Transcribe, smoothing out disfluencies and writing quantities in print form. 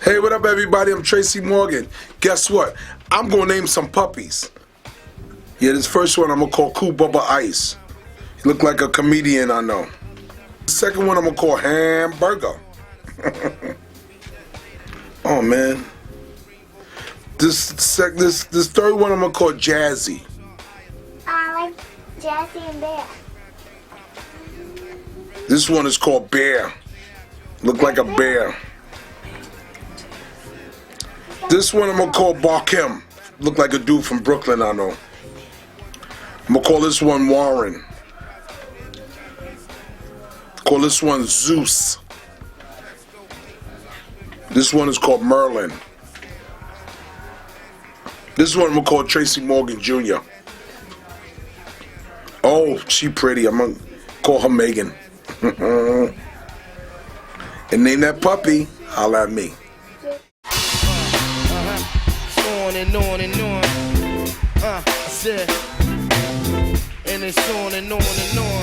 Hey, what up, everybody? I'm Tracy Morgan. Guess what? I'm gonna name some puppies. Yeah, this first one I'm gonna call Cool Bubba Ice. He look like a comedian I know. The second one I'm gonna call Hamburger. Oh man. This third one I'm gonna call Jazzy. I like Jazzy and Bear. This one is called Bear. Look like a bear. This one I'm gonna call Barkem. Look like a dude from Brooklyn I know. I'm gonna call this one Warren. Call this one Zeus. This one is called Merlin. This one I'm gonna call Tracy Morgan Jr. Oh, she pretty. I'm gonna call her Megan. And name that puppy, holla at me. On and on and on. I said, and it's on and on and on.